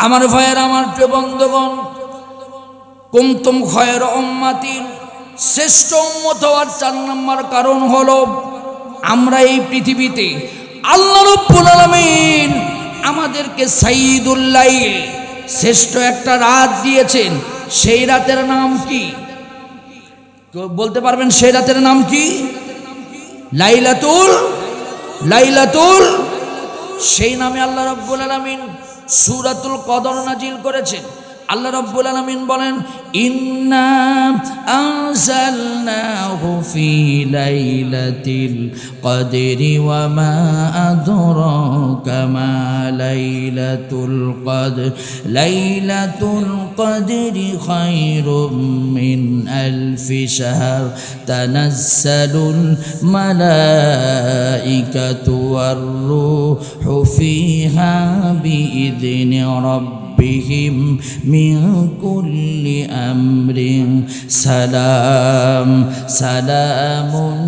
আমার ভাইয়ের, আমার প্রিয় বন্ধুগণ, কুনতুম খায়রা উম্মাতিন, শ্রেষ্ঠ উম্মত হওয়ার 4 নম্বর কারণ হলো আমরা এই পৃথিবীতে আল্লাহ রাব্বুল আলামিন আমাদেরকে সাইয়্যিদুল লাইল, শ্রেষ্ঠ একটা রাত দিয়েছেন। সেই রাতের নাম কি? কেউ বলতে পারবেন সেই রাতের নাম কি? লাইলাতুল। সেই নামে আল্লাহ রাব্বুল আলামিন সূরাতুল কদর নাজিল করেছেন। আল্লাহ রাব্বুল আলামিন বলেন, ইন্না আনজালনাহু ফি লাইলাতিল কদরি ওয়া মা আদরাকা মা লাইলাতুল কদর লাইলাতুল কদরি খায়রুম মিন আলফি শাহর তানাজ্জালুল মালাইকাতু ওয়ার রূহু ফিহা বিইذনি রাব্বিহিম মিন কুল্লি আমরিন সালামুন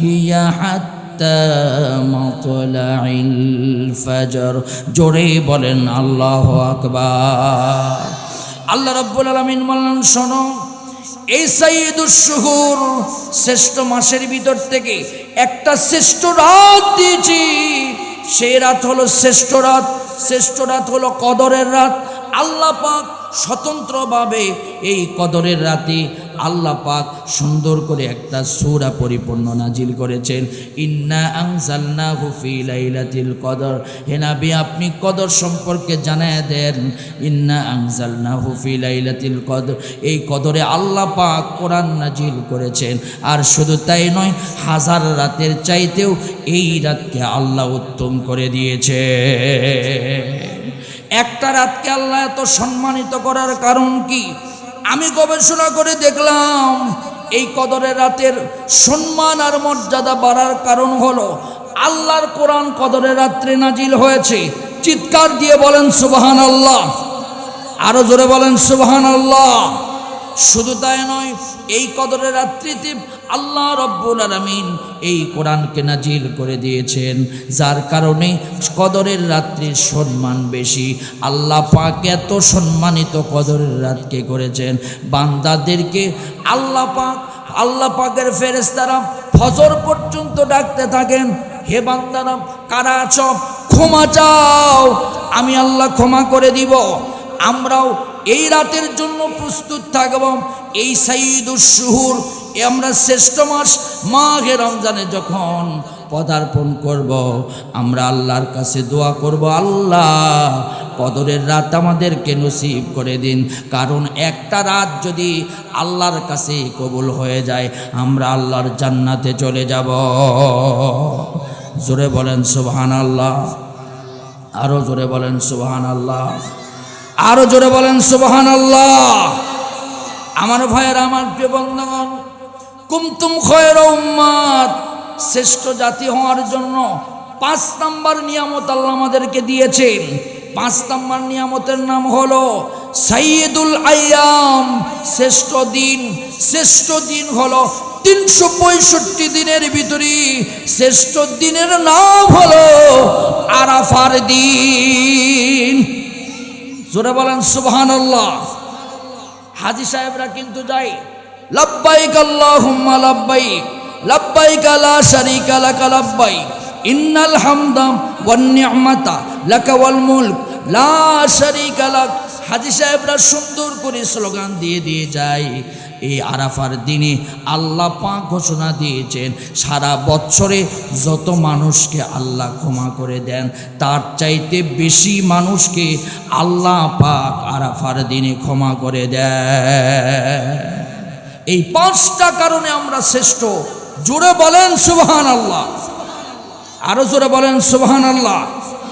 হিয়া হাত্তা মাতলাইল ফজর। জোরে বলেন আল্লাহু আকবার। আল্লাহ রাব্বুল আলামিন বলেন, শোনো, এই সাইয়্যিদুশ শুহুর, শ্রেষ্ঠ মাসের ভিতর থেকে একটা শ্রেষ্ঠ রাত দিয়েছি। সেই রাত হলো শ্রেষ্ঠ রাত। শ্রেষ্ঠ রাত হলো কদরের রাত। আল্লাহ পাক স্বতন্ত্রভাবে এই কদরের রাতে আল্লাহ পাক সুন্দর করে একটা সূরা পরিপূর্ণ নাজিল করেছেন। ইন্না আনজালনাহু ফি লাইলাতিল কদর। হে নবী, আপনি কদর সম্পর্কে জানায় দেন। ইন্না আনজালনাহু ফি লাইলাতিল কদর, এই কদরে আল্লাহ পাক কোরআন নাজিল করেছেন। আর শুধু তাই নয়, 1000 রাতের চাইতেও এই রাতকে আল্লাহ উত্তম করে দিয়েছে। একটা রাতকে আল্লাহ এত সম্মানিত করার কারণ কি? আমি গবেষণা করে দেখলাম, এই কদরের রাতের সম্মান আর মর্যাদা বাড়ার কারণ হলো আল্লাহর কোরআন কদরের রাত্রে নাজিল হয়েছে। চিৎকার দিয়ে বলেন সুবহানাল্লাহ, আরো জোরে বলেন সুবহানাল্লাহ। শুধু তাই নয়, এই কদরের রাত্রিতে আল্লাহ রাব্বুল আলামিন এই কোরআনকে নাজিল করে দিয়েছেন, যার কারণে কদরের রাত্রির সম্মান বেশি। আল্লাহ পাক এত সম্মানিত কদরের রাতকে করেছেন, বান্দাদেরকে আল্লাহ পাকের ফেরেশতারা ফজর পর্যন্ত ডাকতে থাকেন, হে বান্দারা কারা আছো, ক্ষমা চাও, আমি আল্লাহ ক্ষমা করে দিব। আমরাও এই রাতের জন্য প্রস্তুত থাকব। এই সাইয়্যিদুশ শুহুর, আমরা শ্রেষ্ঠ মাস মাহে রমজানে যখন পদার্পণ করব, আমরা আল্লাহর কাছে দোয়া করব, আল্লাহ কদরের রাত আমাদেরকে নসিব করে দিন। কারণ একটা রাত যদি আল্লাহর কাছে কবুল হয়ে যায়, আমরা আল্লাহর জান্নাতে চলে যাব। জোরে বলেন সুবহানাল্লাহ, আরো জোরে বলেন সুবহানাল্লাহ, আরো জোরে বলেন সুবহানাল্লাহ। আমার ভাইয়েরা, আমার প্রিয় বন্ধুগণ, কুনতুম খায়রা উম্মাত, শ্রেষ্ঠ জাতি হওয়ার জন্য 5 নম্বর নিয়ামত আল্লাহ আমাদেরকে দিয়েছেন। 5 নম্বর নিয়ামতের নাম হলো সাইয়্যিদুল আইয়াম, শ্রেষ্ঠ দিন। শ্রেষ্ঠ দিন হলো 365 দিনের ভিতরে শ্রেষ্ঠ দিনের নাম হলো আরাফার দিন। জোরে বলেন সুবহানাল্লাহ। হাজী সাহেবরা কিন্তু যায়, লাব্বাইক আল্লাহুম্মা লাব্বাইক, লাব্বাইক লা শারীকা লাকা লাব্বাইক, ইন্নাল হামদা ওয়ান নি'মাতা লাকা ওয়াল মুলক লা শারীকা লাক। হাজী সাহেবরা সুন্দর করে স্লোগান দিয়ে যায়। এই আরাফার দিনে আল্লাহ পাক ঘোষণা দিয়েছেন, সারা বছরে যত মানুষকে আল্লাহ ক্ষমা করে দেন, তার চাইতে বেশি মানুষকে আল্লাহ পাক আরাফার দিনে ক্ষমা করে দেন। এই 5টা কারণে আমরা শ্রেষ্ঠ। জোরে বলেন সুবহানাল্লাহ, আরো জোরে বলেন সুবহানাল্লাহ।